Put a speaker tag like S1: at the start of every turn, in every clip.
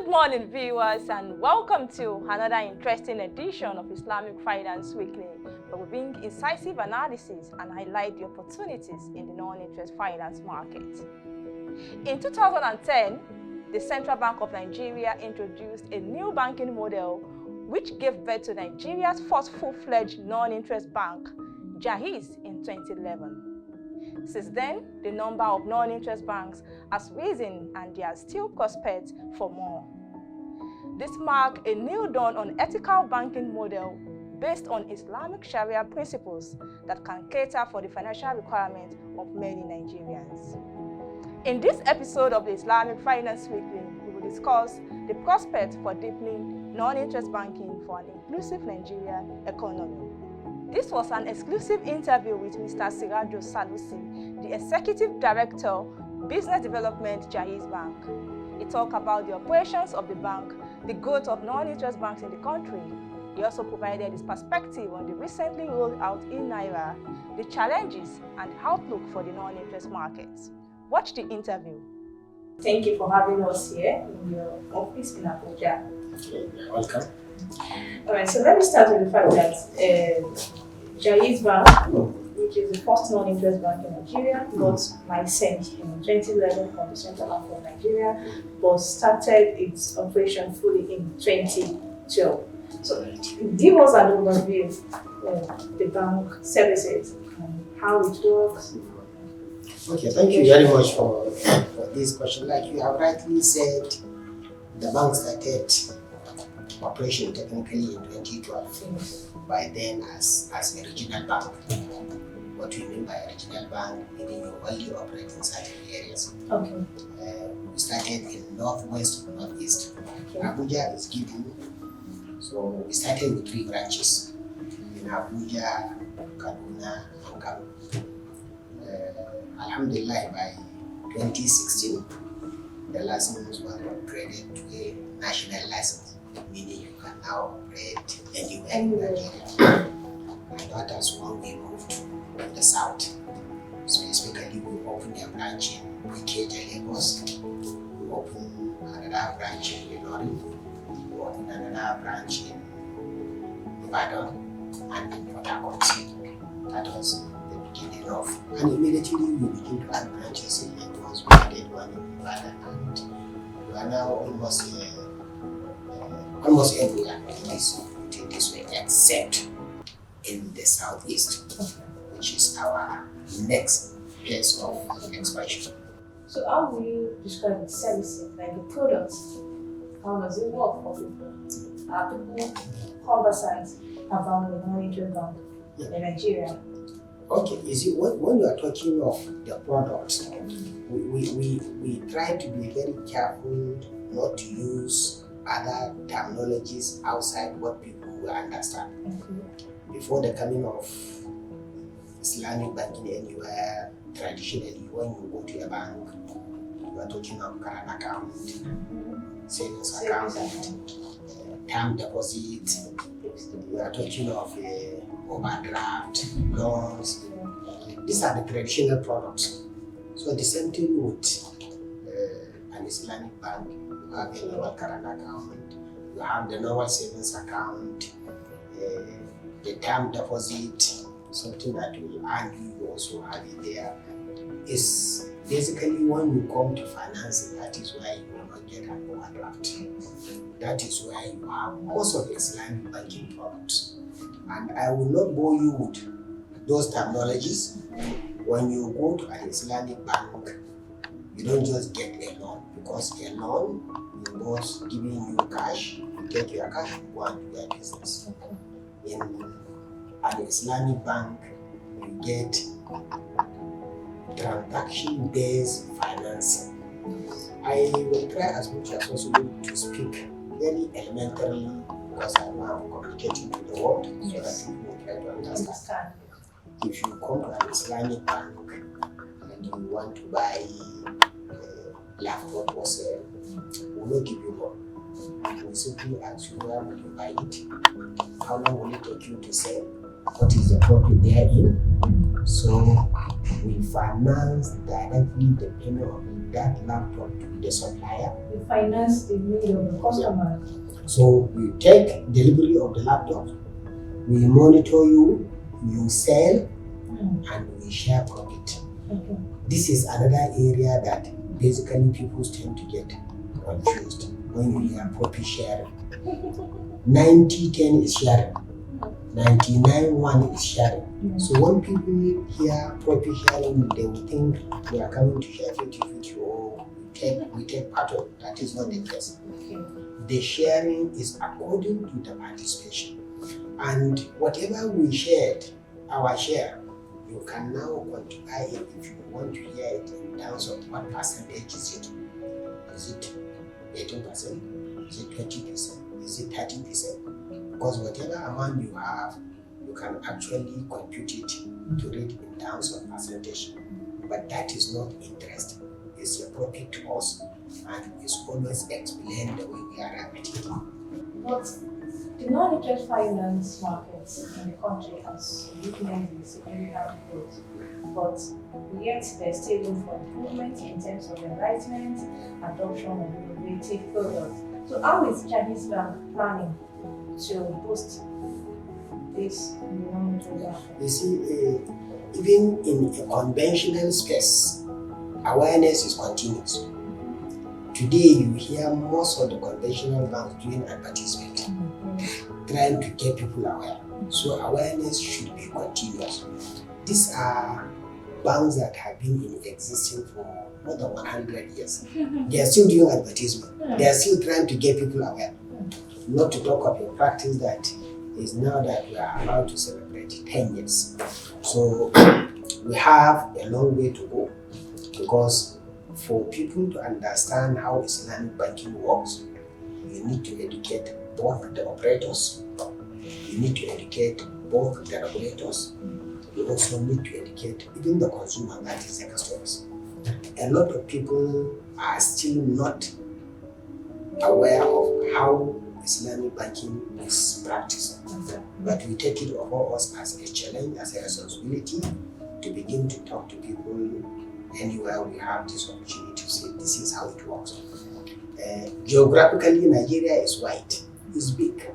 S1: morning, viewers, and welcome to another interesting edition of Islamic Finance Weekly, where we bring incisive analysis and highlight the opportunities in the non-interest finance market. In 2010, the Central Bank of Nigeria introduced a new banking model which gave birth to Nigeria's first full-fledged non-interest bank, Jaiz, in 2011. Since then, the number of non-interest banks has risen and there are still prospects for more. This marks a new dawn on ethical banking model based on Islamic Shari'ah principles that can cater for the financial requirements of many Nigerians. In this episode of the Islamic Finance Weekly, we will discuss the prospects for deepening non-interest banking for an inclusive Nigerian economy. This was an exclusive interview with Mr. Sirajo Salisu, the Executive Director, Business Development, Jaiz Bank. He talked about the operations of the bank, the growth of non-interest banks in the country. He also provided his perspective on the recently rolled out Naira, the challenges and outlook for the non-interest markets. Watch the interview. Thank you for having us here in your office in Abuja.
S2: You're welcome.
S1: All right, so let me start with the fact that Jaiz Bank, which is the first non-interest bank in Nigeria, got licensed in 2011 from the Central Bank of Nigeria, but started its operation fully in 2012. So give us an overview of the bank services and how it works.
S2: Okay, thank you very much for this question. Like you have rightly said, the bank started operation technically in 2012. By then as a regional bank. What we mean by a regional bank, meaning you only operate in certain areas.
S1: Okay.
S2: We started in northwest or northeast. Okay. Abuja is given. So we started with 3 branches in Abuja, Kaduna, and Kano. Alhamdulillah, by 2016, the license was upgraded to a national license, meaning you can now operate anywhere in Nigeria. And that is when we moved to the south. Specifically, we opened a branch in Bukola, Lagos. We opened another branch in Ilorin. We opened another branch in Ibadan and in Port Harcourt. That was the beginning of. And immediately we began to add branches in Lagos. We added one in Ibadan, and we are now almost everywhere in this way, except in the southeast, which is our next place of expansion.
S1: So how will you describe the services, like the products? How does it work for people? Are people conversant about the non-interest bank in Nigeria?
S2: Okay, you see, when you are talking of the products, we try to be very careful not to use other terminologies outside what people will understand. Before the coming of Islamic banking anywhere, traditionally, when you go to a bank, you are talking of current account, savings account, term deposit, you are talking of overdraft, loans. These are the traditional products. So the same thing with an Islamic bank. You have a normal current account, you have the normal savings account, the term deposit, something that will earn you also have it there. Is basically when you come to financing, that is why you will not get an overdraft. That is why you have most of the Islamic banking products. And I will not bore you with those terminologies. When you go to an Islamic bank, you don't just get a loan, because a loan involves giving you cash, you get your cash, you go and do your business. In an Islamic bank, you get transaction-based financing. I will try as much as possible to speak very elementarily, because I'm now communicating to the world, so that people will try to understand. If you come to an Islamic bank and you want to buy laptop or sale, we will not give you loan. We simply ask you, where will you buy it? How long will it take you to sell? What is the profit therein? So we finance directly the payment of that laptop to the supplier.
S3: We finance the need of the customer.
S2: So we take delivery of the laptop, we monitor you, you sell, and we share profit.
S3: Okay.
S2: This is another area that basically people tend to get confused when you hear profit sharing. 90-10 is sharing, 99-1 is sharing. So when people hear profit sharing, they will think we are coming to share 50-50 or we take part of it. That is not the case.
S3: Okay.
S2: The sharing is according to the participation. And whatever we shared, our share, you can now quantify it if you want to hear it in terms of what percentage is it. Is it 18%? Is it 20%? Is it 30%? Because whatever amount you have, you can actually compute it to read in terms of percentage. But that is not interest. It's a profit to us, and it's always explained the way we are writing.
S3: But the non-interest finance markets in the country has witnessed significant growth, but yet there's still room for improvement in terms of enlightenment, adoption of innovative products. So how is Jaiz Bank planning to boost this in the non-interest market?
S2: You see, even in a conventional space, awareness is continuous. Today, you hear most of the conventional banks doing advertisement, trying to get people aware. So awareness should be continuous. These are banks that have been in existence for more than 100 years. They are still doing advertisement. They are still trying to get people aware. Not to talk of a practice that is now that we are about to celebrate 10 years. So we have a long way to go, because for people to understand how Islamic banking works, you need to educate both the operators, you need to educate both the regulators, you also need to educate even the consumer, that is the customers. A lot of people are still not aware of how Islamic banking is practiced. But we take it upon us as a challenge, as a responsibility, to begin to talk to people anywhere we have this opportunity to say this is how it works. Geographically, Nigeria is wide, it's big.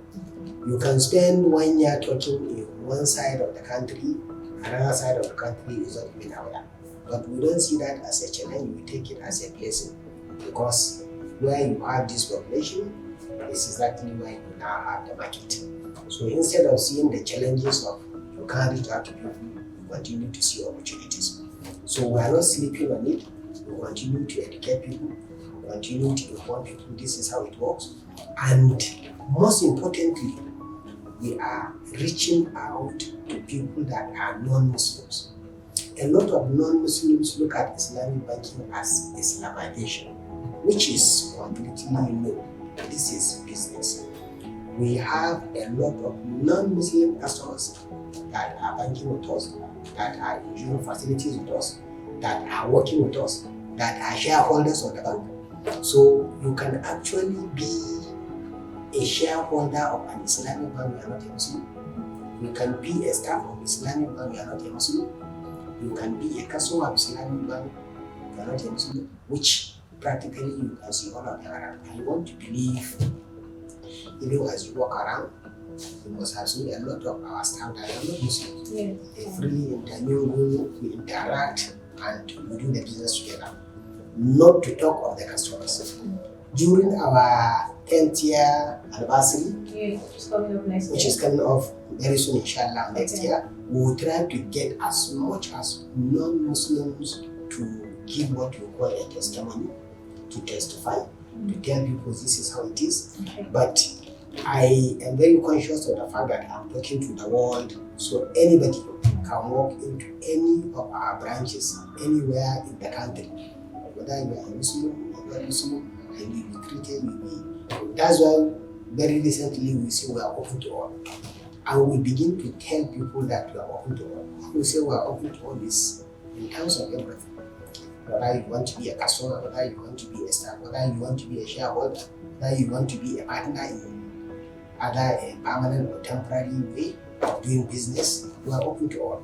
S2: You can spend 1 year talking in one side of the country, another side of the country is not even aware. But we don't see that as a challenge, we take it as a blessing, because where you have this population, this is exactly where you now have the market. So instead of seeing the challenges of you can't reach out to people, you continue to see opportunities. So we are not sleeping on it. We continue to educate people, we continue to inform people this is how it works. And most importantly, we are reaching out to people that are non-Muslims. A lot of non-Muslims look at Islamic banking as Islamization, which is completely no. This is business. We have a lot of non-Muslim customers that are banking with us, that are enjoying facilities with us, that are working with us, that are shareholders of the bank. So you can actually be a shareholder of an Islamic bank, you are not a Muslim. You can be a staff of Islamic bank, you are not a Muslim. You can be a customer of Islamic bank, you are not a Muslim, which practically you can see all of them around. I want to believe, even as you walk around, you must have seen a lot of our staff that are not Muslims.
S3: Yes.
S2: They freely intermingle, we interact, and we do the business together. Not to talk of the customers. During our 10th year anniversary, which is coming up very soon, inshallah, next year, we will try to get as much as non-Muslims to give what we call a testimony, to testify, to tell people this is how it is. But I am very conscious of the fact that I'm talking to the world, so anybody can walk into any of our branches anywhere in the country, whether you are a Muslim or not Muslim, and you be treated, you be. That's why very recently we say we are open to all, and we begin to tell people that we are open to all. We say we are open to all this in terms of everything. Whether you want to be a customer, whether you want to be a staff, whether you want to be a shareholder, whether you want to be a partner in either a permanent or temporary way of doing business, we are open to all.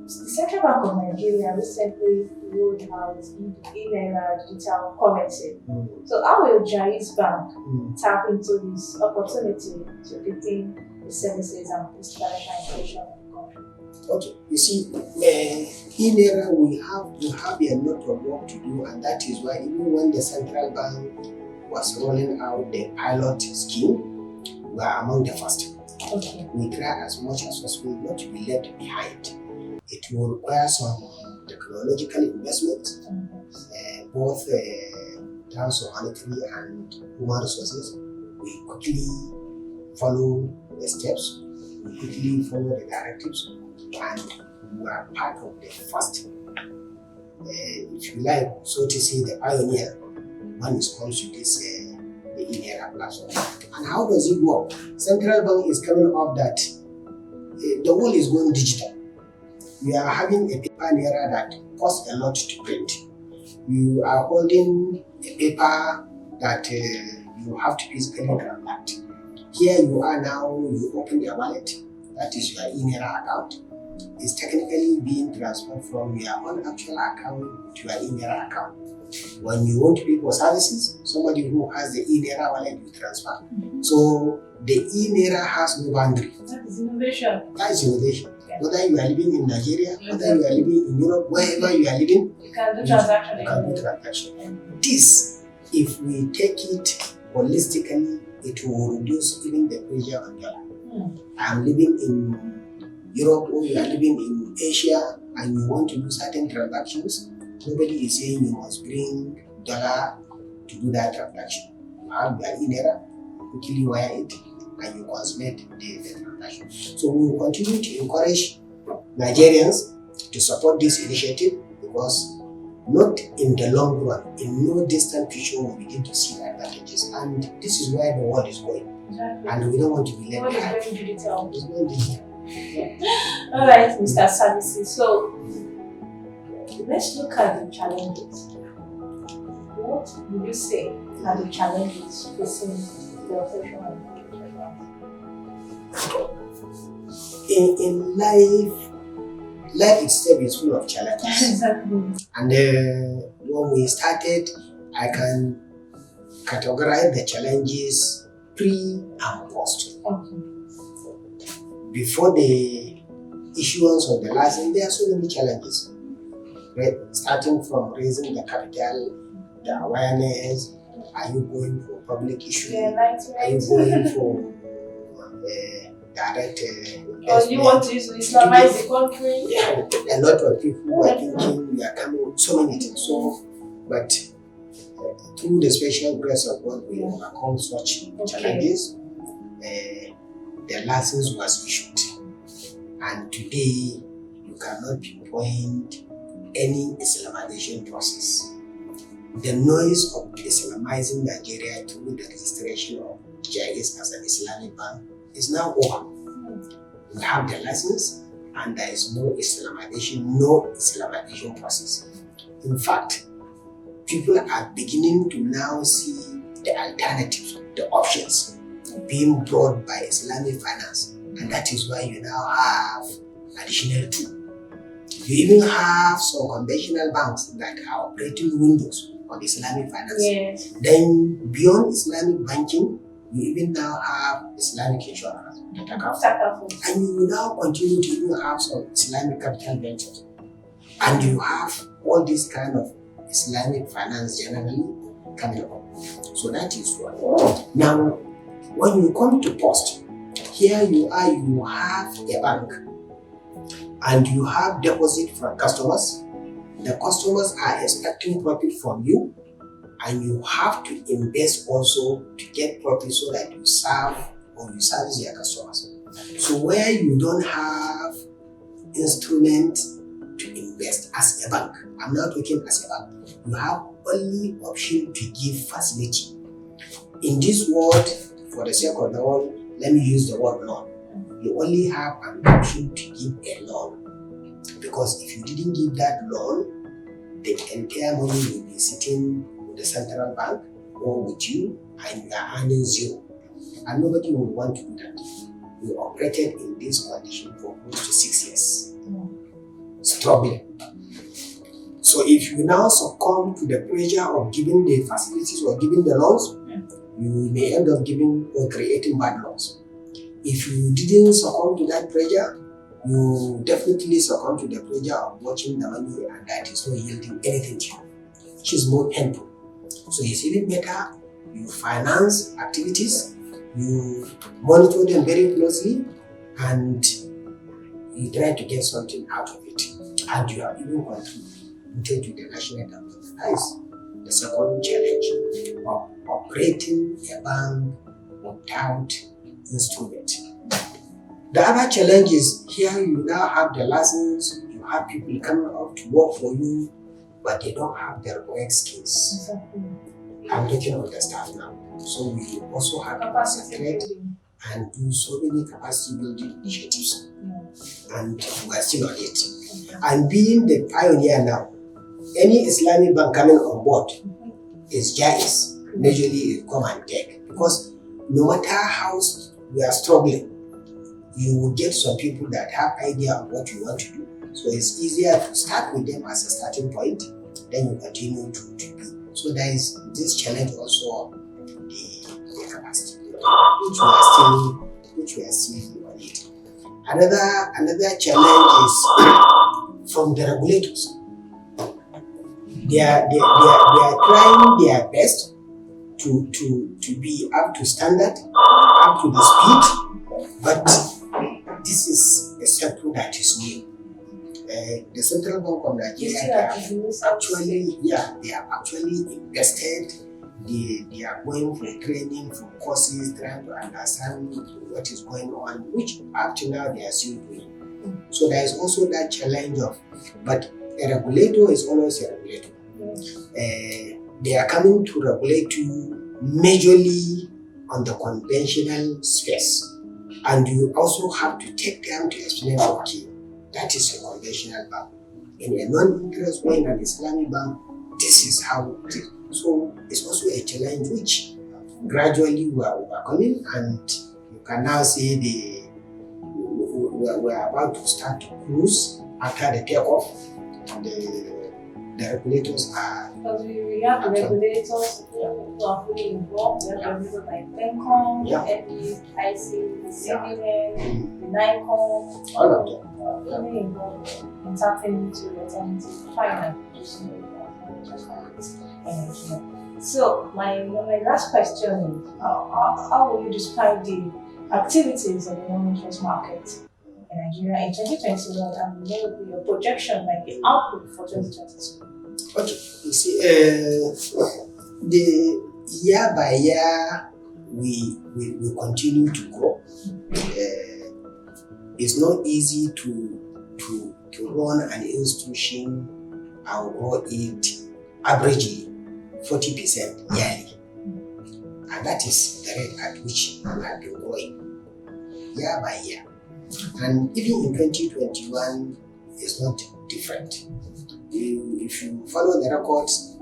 S3: The Central Bank of Nigeria recently rolled out in digital currency. So how will Jaiz Bank tap into this opportunity to deepen the services and boost financial inclusion in the country?
S2: Okay, you see, in era we have a lot of work to do, and that is why even when the central bank was rolling out the pilot scheme, we are among the first.
S3: Okay.
S2: We try as much as possible not to be left behind. It will require some technological investment, both in terms of monetary and human resources. We quickly follow the steps, we quickly follow the directives, and we are part of the first, if you like, so to say, the pioneer when it comes to this the in-era platform. And how does it work? Central bank is coming up that the world is going digital. We are having a paper naira that costs a lot to print. You are holding a paper that you have to physically transact. Here you are now, you open your wallet, that is your in-era account. It's technically being transferred from your own actual account to your in-era account. When you want to pay for services, somebody who has the in-era wallet will transfer. So the in-era has no boundary.
S3: That is innovation.
S2: That is innovation. Whether you are living in Nigeria, whether you are living in Europe, wherever you are living,
S3: You can do transaction.
S2: you can do transaction. This, if we take it holistically, it will reduce even the pressure on dollar. I am living in Europe, or you are living in Asia, and you want to do certain transactions, nobody is saying you must bring dollar to do that transaction. You have your in-era, quickly wire it, and you consummate the transaction. So we will continue to encourage Nigerians to support this initiative, because not in the long run, in no distant future, we begin to see advantages. And this is where the world is going.
S3: Exactly.
S2: And we don't want to be left
S3: What is
S2: behind.
S3: going digital?
S2: It's going digital.
S3: All right, Mr. Salisu. So let's look at the challenges. What would you say are the challenges facing the operation of the
S2: In life itself is full of challenges.
S3: Exactly.
S2: And when we started, I can categorize the challenges pre and post.
S3: Okay.
S2: Before the issuance of the license, there are so many challenges. Right? Starting from raising the capital, the awareness, are you going for public issue?
S3: The
S2: Are you
S3: enlightenment.
S2: going for direct
S3: Or you want to Islamize the country?
S2: Yeah, a lot of people are thinking we are coming with so many things. So, but through the special grace of God, we overcome such challenges. The license was issued, and today you cannot pinpoint any Islamization process. The noise of Islamizing Nigeria through the registration of Jaiz as an Islamic bank is now over. We have the license, and there is no Islamization process. In fact, people are beginning to now see the alternatives, the options being brought by Islamic finance, and that is why you now have additional two. You even have some conventional banks that are operating windows on Islamic finance.
S3: Yes.
S2: Then beyond Islamic banking, you even now have Islamic insurance, and you will now continue to even have some Islamic capital ventures. And you have all this kind of Islamic finance generally coming up. So that is one. Now, when you come to post, here you are, you have a bank, and you have deposit from customers. The customers are expecting profit from you, and you have to invest also to get profit so that you serve or you service your customers. So where you don't have instrument to invest as a bank, I'm not talking as a bank, you have only option to give facility. In this world, for the sake of the world, let me use the word loan. You only have an option to give a loan, because if you didn't give that loan, the entire money will be sitting with the central bank or with you, and you are earning zero. And nobody will want to do that. We operated in this condition for close to 6 years. struggling. So if you now succumb to the pressure of giving the facilities or giving the loans, you may end up giving or creating bad loans. If you didn't succumb to that pressure, you definitely succumb to the pressure of watching the money and that is not yielding anything to you, which is more painful. So it's even better you finance activities, you monitor them very closely, and you try to get something out of it. And you have even contributed to the national development. That is the second challenge of operating a bank without instrument. The other challenge is here you now have the license, you have people coming up to work for you, but they don't have the required skills.
S3: Exactly.
S2: I'm talking about the staff now. So we also have to concentrate and do so many capacity building initiatives. And we are still on it. And being the pioneer now, any Islamic bank coming on board is Jaiz, majorly come and take. Because no matter how we are struggling, you will get some people that have idea of what you want to do. So it's easier to start with them as a starting point, then you continue to be. So there is this challenge also of the capacity, which we are still on it. Another challenge is from the regulators. They are trying their best to be up to standard, up to the speed, but this is a sector that is new. The Central Bank of Nigeria, they have actually invested. They are going for training, for courses, trying to understand what is going on, which up to now they are still doing. So there is also that challenge of, but a regulator is always a regulator. They are coming to regulate you majorly on the conventional space. And you also have to take time to explain, okay, that is a conventional bank. In a non-interest way, in an Islamic bank, this is how it is. So it's also a challenge which gradually we are overcoming, and you can now say we are about to start to cruise after the takeoff. The regulators are...
S3: Because we have the regulators who are fully involved. We have regulators like BENCOM, FEIC, Deepening, the NICOM,
S2: all of them.
S3: fully involved in tapping into the alternative finance. So my last question is, how will you describe the activities of the non-interest market in Nigeria in 2021, and what would be your projection, like the outlook for 2022?
S2: Okay, you see, the year by year we continue to grow. It's not easy to run an institution and grow it averagely 40% yearly. And that is the rate at which we have been growing year by year. And even in 2021 is not different. If you follow the records,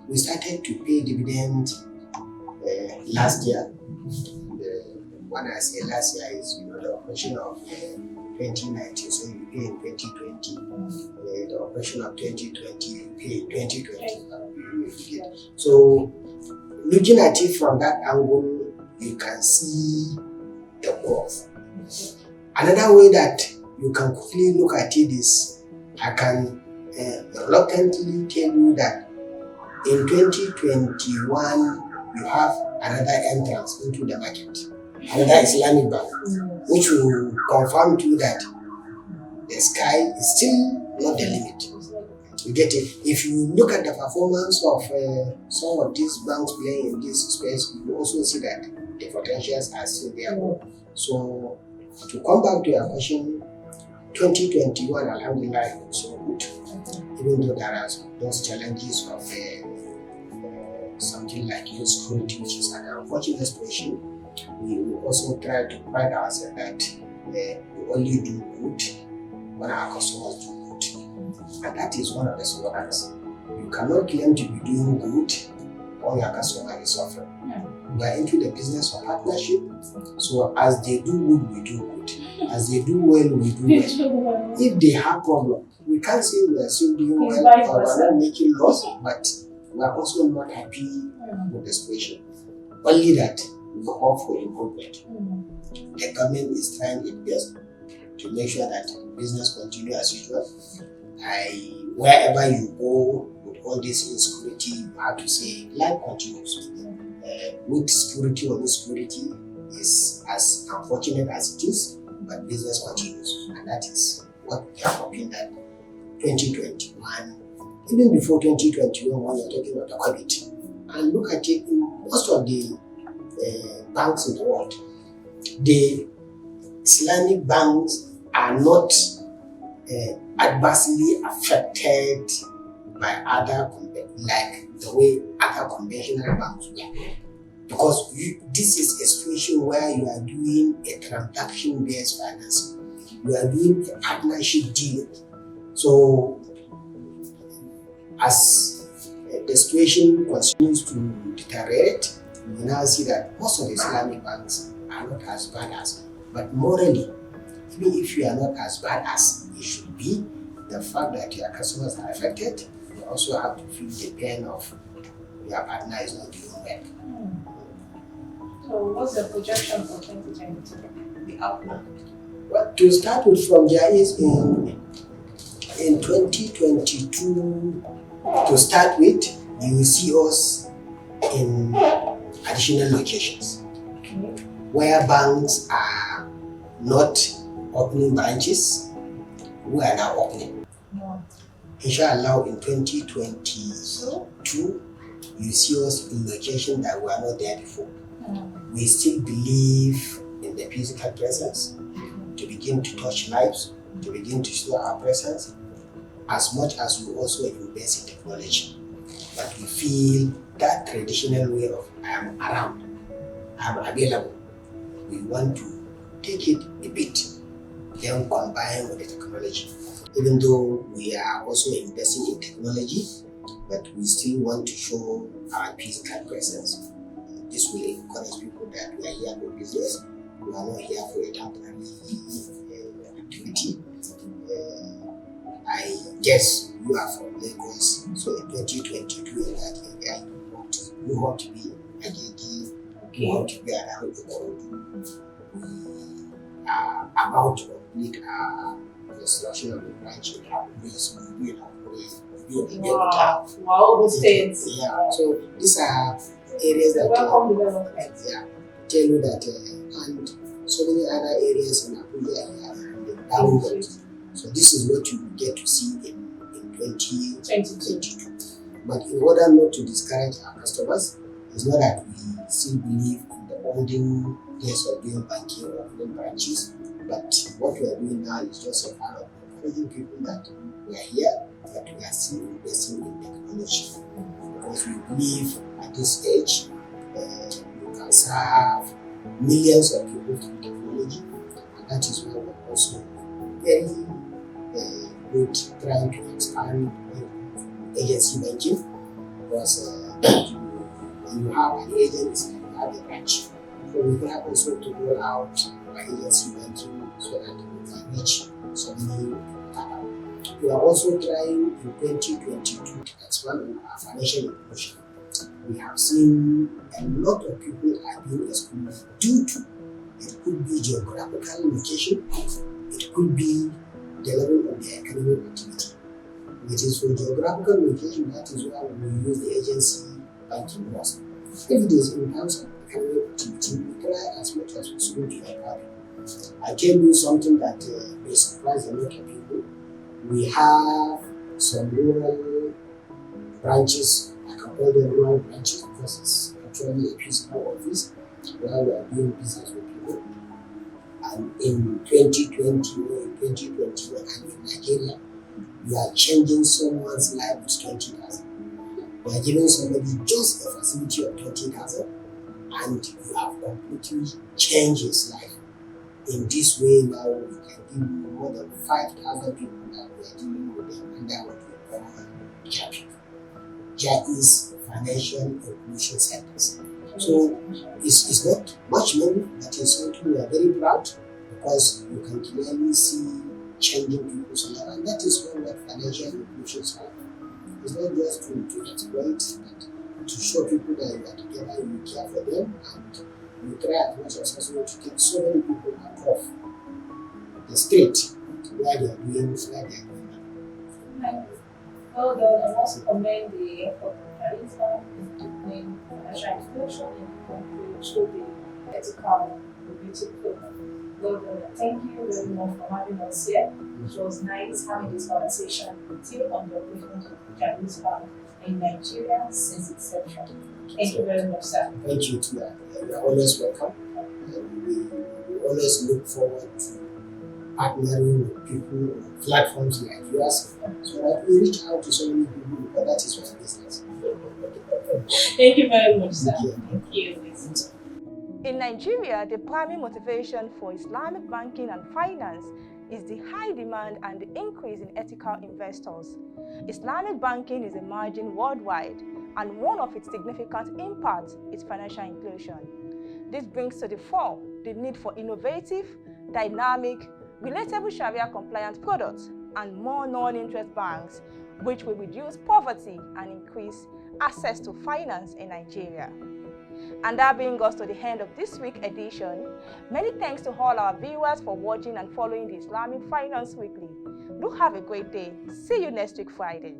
S2: we started to pay dividend last year. When I say last year is the operation of 2019, so you pay in 2020. The operation of 2020, you pay in 2020. So looking at it from that angle, you can see the growth. Another way that you can quickly look at it is, I can reluctantly tell you that in 2021 you have another entrance into the market, another Islamic bank, which will confirm to you that the sky is still not the limit. You get it? If you look at the performance of some of these banks playing in this space, you will also see that the potentials are still there. So to come back to your question, 2021, alhamdulillah, is so good. Even though there are those challenges of something like insecurity, which is an unfortunate situation, we will also try to pride ourselves that we only do good when our customers do good. And that is one of the slogans. You cannot claim to be doing good when your customer is suffering. We are into the business of partnership, so as they do good, we do good. As they do well, we do well. If they have problem, we can't say we are still doing well or we are not making loss, but we are also not happy with the situation. Only that we hope for improvement. The government is trying its best to make sure that business continue as usual. Wherever you go with all this insecurity, you have to say life continues. With security or insecurity is as unfortunate as it is, but business continues, and that is what we are hoping that 2021, even before 2021, when you're talking about the COVID, and look at it in most of the banks in the world, the Islamic banks are not adversely affected by other, like the way other conventional banks were. Because this is a situation where you are doing a transaction-based financing. You are doing a partnership deal. So, as the situation continues to deteriorate, we now see that most of the Islamic banks are not as bad as, but morally, even if you are not as bad as it should be, the fact that your customers are affected, you also have to feel the pain of your partner is not doing well.
S3: So what's the projection for 2022, the outlook?
S2: Well, to start with, from Jaiz in 2022, to start with, you will see us in additional locations where banks are not opening branches. We are now opening. Inshallah, in 2022, you see us in locations that were not there before. We still believe in the physical presence, to begin to touch lives, to begin to show our presence, as much as we also invest in technology. But we feel that traditional way of I am around, I am available, we want to take it a bit, then combine with the technology. Even though we are also investing in technology, but we still want to show our physical presence. This will encourage people that we are here for business, we are not here for a temporary activity. I guess you are from Lagos, so in 2022 in that area, you want to be Agege, you want to be around the world. We are about to complete our construction of the branch in Habib Bank.
S3: Wow, states.
S2: Yeah, so these are areas that
S3: welcome development.
S2: Yeah, tell you that and so many other areas in Abuja and the downward. So this is what you get to see in 2022. But in order not to discourage our customers, it's not that we still believe in the olden days of doing banking or opening branches, but what we are doing now is just a part of encouraging people that we are here, but we are still investing in technology. Because we believe at this age, you can serve millions of people through technology, and that is why we're also very good trying to expand agency banking. Because when you have an agent, you have a branch. So we try also to roll out our agency banking so that we can reach so many people. We are also trying in 2022 to expand on our financial inclusion. We have seen a lot of people are being excluded due to, it could be geographical location, it could be the level of their economic activity. It is for geographical location, that is why we use the agency banking laws. If it is in terms of economic activity, we try as much as possible to help people. I tell you something that may surprise a lot of people. We have some rural branches, I can call them rural branches because it's actually a physical office where we are doing business with people. And in 2020 or in 2021 and in Nigeria, we are changing someone's life with 20,000. We are giving somebody just a facility of 20,000 and you have completely changed his life. In this way now we can give you more than 5,000 people that we are dealing with them under what we call Jaiz Financial Inclusion Centers. So it's not much money, but it's something we are very proud because you can clearly see changing people's life, and that is what financial inclusion is all. It's not just to exploit, but to show people that you are together, you care for them, and you try as much as possible to take so many people out of the street where they are doing that.
S3: Well done, and also commend the effort of Jaiz Bank in deepening financial inclusion in the country through the ethical beautiful. Well done, and thank you very much for having us here. It was nice having this conversation with you on the operations of Jaiz Bank in Nigeria since inception. Thank you very much, sir.
S2: Thank you too. You are always welcome. We always look forward to partnering with people on platforms like yours so that we reach out to so many people, because that is our business.
S3: Thank you very much, sir. Thank you.
S1: In Nigeria, the primary motivation for Islamic banking and finance is the high demand and the increase in ethical investors. Islamic banking is emerging worldwide, and one of its significant impacts is financial inclusion. This brings to the fore the need for innovative, dynamic, relatable Sharia-compliant products and more non-interest banks, which will reduce poverty and increase access to finance in Nigeria. And that brings us to the end of this week's edition. Many thanks to all our viewers for watching and following the Islamic Finance Weekly. Do have a great day. See you next week Friday.